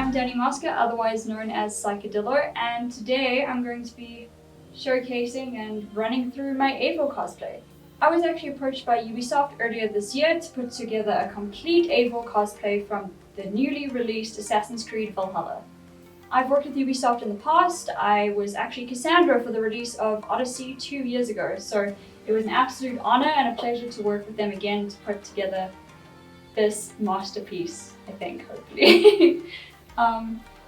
I'm Danny Mosca, otherwise known as Psychedillo, and today I'm going to be showcasing and running through my Eivor cosplay. I was actually approached by Ubisoft earlier this year to put together a complete Eivor cosplay from the newly released Assassin's Creed Valhalla. I've worked with Ubisoft in the past. I was actually Cassandra for the release of Odyssey 2 years ago, so it was an absolute honor and a pleasure to work with them again to put together this masterpiece, I think, hopefully.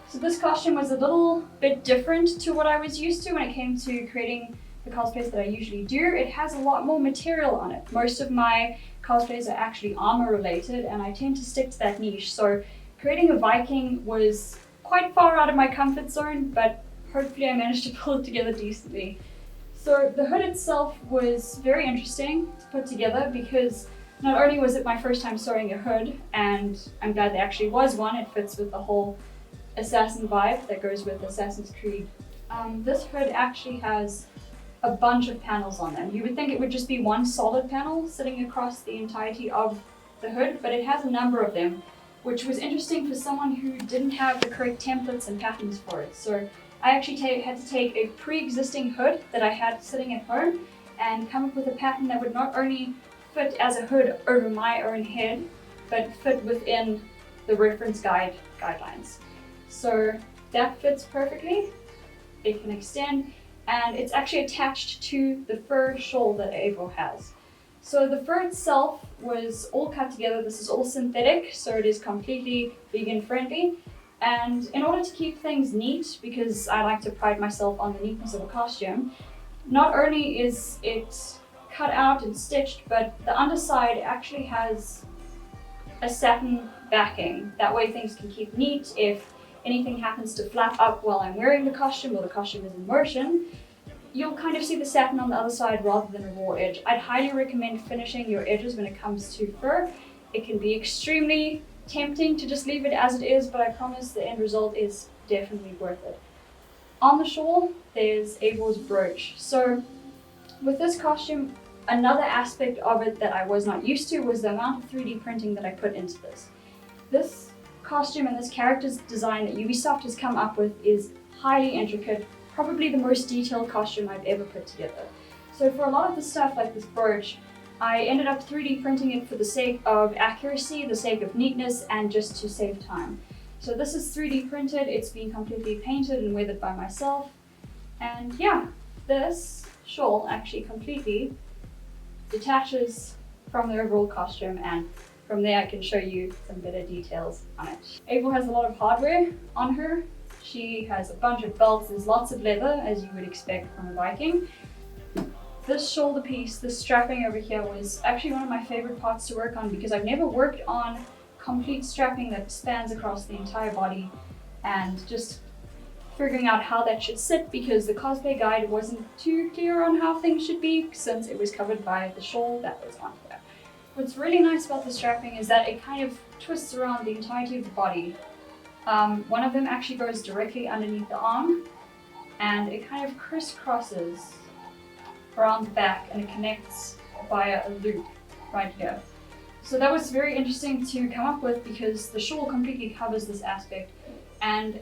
So this costume was a little bit different to what I was used to when it came to creating the cosplays that I usually do. It has a lot more material on it. Most of my cosplays are actually armor related, and I tend to stick to that niche. So creating a Viking was quite far out of my comfort zone, but hopefully I managed to pull it together decently. So the hood itself was very interesting to put together because not only was it my first time sewing a hood, and I'm glad there actually was one, it fits with the whole assassin vibe that goes with Assassin's Creed. This hood actually has a bunch of panels on them. You would think it would just be one solid panel sitting across the entirety of the hood, but it has a number of them, which was interesting for someone who didn't have the correct templates and patterns for it. So I actually had to take a pre-existing hood that I had sitting at home and come up with a pattern that would not only fit as a hood over my own head, but fit within the reference guidelines. So that fits perfectly. It can extend, and it's actually attached to the fur shawl that Eivor has. So the fur itself was all cut together. This is all synthetic, so it is completely vegan friendly. And in order to keep things neat, because I like to pride myself on the neatness of a costume, not only is it cut out and stitched, but the underside actually has a satin backing. That way things can keep neat. If anything happens to flap up while I'm wearing the costume or the costume is in motion, you'll kind of see the satin on the other side rather than a raw edge. I'd highly recommend finishing your edges when it comes to fur. It can be extremely tempting to just leave it as it is, but I promise the end result is definitely worth it. On the shawl, there's Eivor's brooch. So with this costume, another aspect of it that I was not used to was the amount of 3D printing that I put into this. This costume and this character's design that Ubisoft has come up with is highly intricate, probably the most detailed costume I've ever put together. So for a lot of the stuff like this brooch, I ended up 3D printing it for the sake of accuracy, the sake of neatness, and just to save time. So this is 3D printed, it's been completely painted and weathered by myself. And yeah, this shawl actually completely detaches from the overall costume, and from there I can show you some better details on it. Eivor has a lot of hardware on her. She has a bunch of belts, there's lots of leather as you would expect from a Viking. This shoulder piece, this strapping over here, was actually one of my favorite parts to work on because I've never worked on complete strapping that spans across the entire body, and just figuring out how that should sit because the cosplay guide wasn't too clear on how things should be since it was covered by the shawl that was on here. What's really nice about the strapping is that it kind of twists around the entirety of the body. One of them actually goes directly underneath the arm, and it kind of crisscrosses around the back, and it connects via a loop right here. So that was very interesting to come up with because the shawl completely covers this aspect, and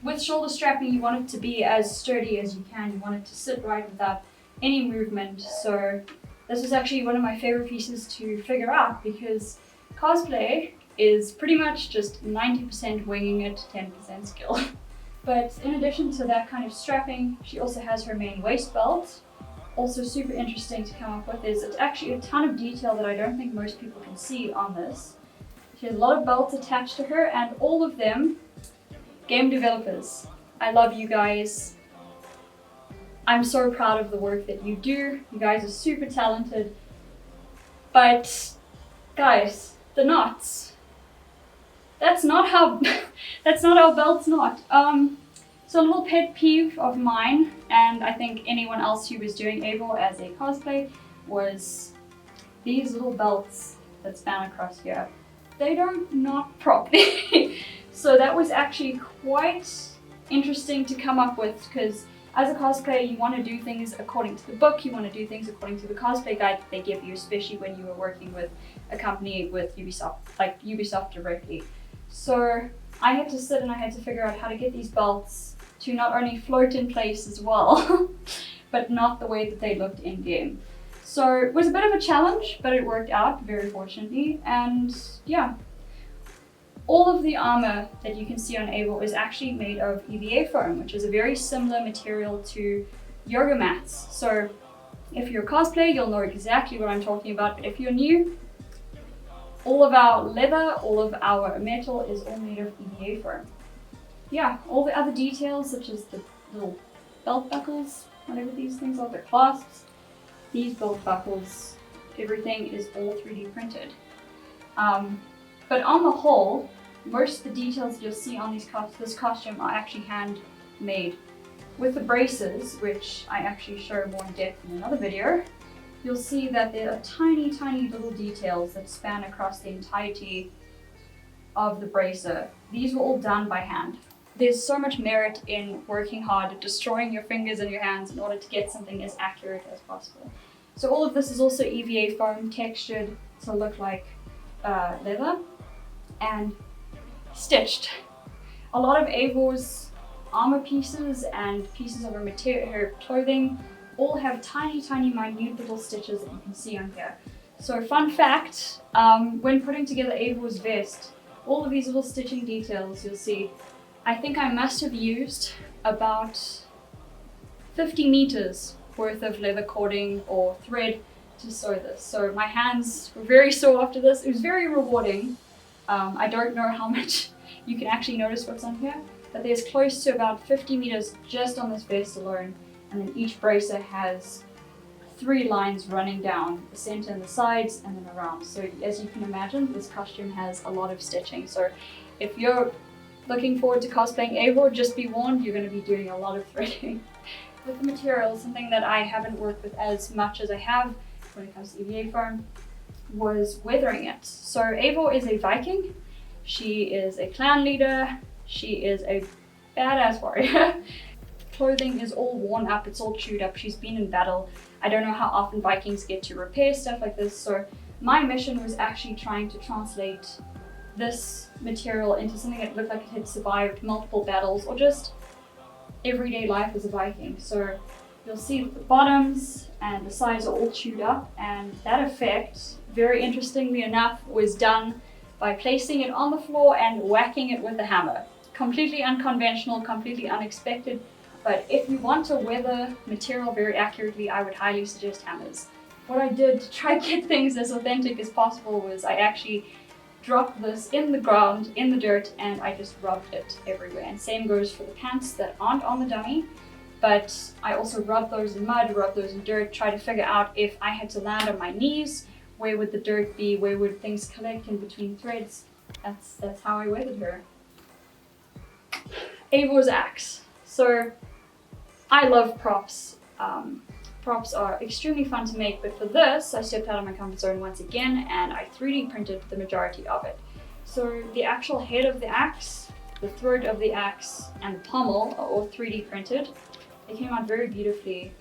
with shoulder strapping you want it to be as sturdy as you can. You want it to sit right without any movement. So this is actually one of my favorite pieces to figure out because cosplay is pretty much just 90% winging it, 10% skill. But in addition to that kind of strapping, she also has her main waist belt. Also super interesting to come up with is it's actually a ton of detail that I don't think most people can see on this. She has a lot of belts attached to her, and all of them game developers. I love you guys. I'm so proud of the work that you do. You guys are super talented. But guys, the knots. That's not how belts knot. So a little pet peeve of mine, and I think anyone else who was doing Eivor as a cosplay, was these little belts that span across here. They don't knot properly. So that was actually quite interesting to come up with because as a cosplayer you want to do things according to the book, you want to do things according to the cosplay guide that they give you, especially when you are working with a company with Ubisoft, like Ubisoft directly. So I had to sit and I had to figure out how to get these belts to not only float in place as well, but not the way that they looked in game. So it was a bit of a challenge, but it worked out very fortunately. And yeah, all of the armor that you can see on Eivor is actually made of EVA foam, which is a very similar material to yoga mats. So if you're a cosplayer, you'll know exactly what I'm talking about, but if you're new, all of our leather, all of our metal is all made of EVA foam. Yeah, all the other details, such as the little belt buckles, whatever these things are, the clasps, these belt buckles, everything is all 3D printed. But on the whole, most of the details you'll see on this costume are actually handmade. With the braces, which I actually show more in depth in another video, you'll see that there are tiny, tiny little details that span across the entirety of the bracer. These were all done by hand. There's so much merit in working hard at destroying your fingers and your hands in order to get something as accurate as possible. So all of this is also EVA foam textured to look like leather and stitched. A lot of Eivor's armor pieces and pieces of her clothing all have tiny, tiny, minute little stitches that you can see on here. So fun fact, when putting together Eivor's vest, all of these little stitching details you'll see, I think I must have used about 50 meters worth of leather cording or thread to sew this. So my hands were very sore after this. It was very rewarding. I don't know how much you can actually notice what's on here, but there's close to about 50 meters just on this vest alone, and then each bracer has 3 lines running down the center and the sides and then around. So as you can imagine, this costume has a lot of stitching. So if you're looking forward to cosplaying Eivor, just be warned, you're going to be doing a lot of threading. With the material, something that I haven't worked with as much as I have when it comes to EVA foam was weathering it. So Eivor is a Viking. She is a clan leader. She is a badass warrior. Clothing is all worn up, it's all chewed up. She's been in battle. I don't know how often Vikings get to repair stuff like this. So my mission was actually trying to translate this material into something that looked like it had survived multiple battles or just everyday life as a Viking. So you'll see that the bottoms and the sides are all chewed up, and that effect, very interestingly enough, was done by placing it on the floor and whacking it with a hammer. Completely unconventional, completely unexpected, but if you want to weather material very accurately, I would highly suggest hammers. What I did to try to get things as authentic as possible was I actually dropped this in the ground, in the dirt, and I just rubbed it everywhere. And same goes for the pants that aren't on the dummy, but I also rubbed those in mud, rubbed those in dirt, try to figure out if I had to land on my knees, where would the dirt be, where would things collect in between threads. That's how I weathered her. Eivor's axe. So I love props. Props are extremely fun to make, but for this, I stepped out of my comfort zone once again and I 3D printed the majority of it. So the actual head of the axe, the throat of the axe, and the pommel are all 3D printed. They came out very beautifully.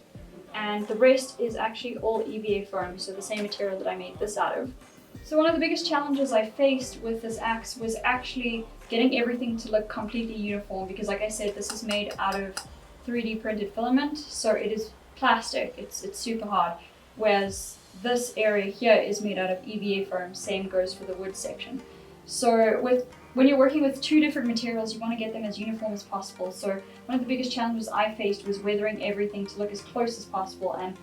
And the rest is actually all EVA foam, so the same material that I made this out of. So one of the biggest challenges I faced with this axe was actually getting everything to look completely uniform, because like I said, this is made out of 3D printed filament, so it is plastic, it's super hard, whereas this area here is made out of EVA foam. Same goes for the wood section. So when you're working with 2 different materials, you want to get them as uniform as possible. So one of the biggest challenges I faced was weathering everything to look as close as possible, and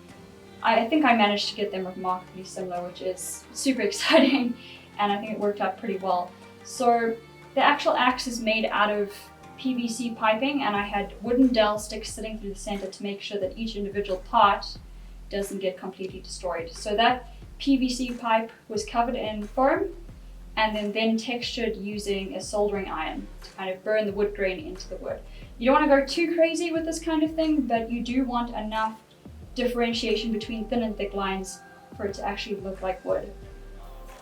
I think I managed to get them remarkably similar, which is super exciting, and I think it worked out pretty well. So the actual axe is made out of PVC piping, and I had wooden dowel sticks sitting through the center to make sure that each individual part doesn't get completely destroyed. So that PVC pipe was covered in foam and then textured using a soldering iron to kind of burn the wood grain into the wood. You don't want to go too crazy with this kind of thing, but you do want enough differentiation between thin and thick lines for it to actually look like wood.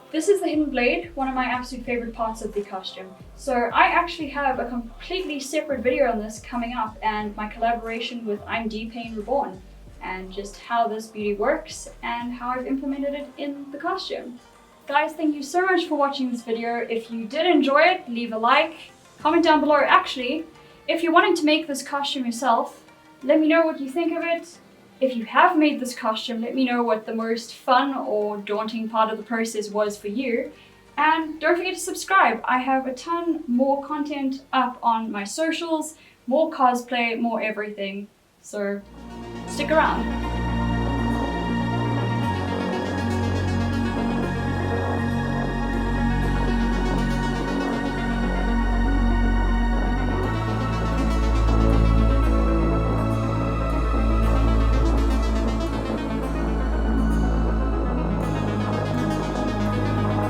This is the hidden blade, one of my absolute favorite parts of the costume. So I actually have a completely separate video on this coming up, and my collaboration with I'm D-Pain Reborn, and just how this beauty works and how I've implemented it in the costume. Guys, thank you so much for watching this video. If you did enjoy it, leave a like, comment down below. Actually, if you're wanting to make this costume yourself, let me know what you think of it. If you have made this costume, let me know what the most fun or daunting part of the process was for you. And don't forget to subscribe. I have a ton more content up on my socials, more cosplay, more everything. So stick around.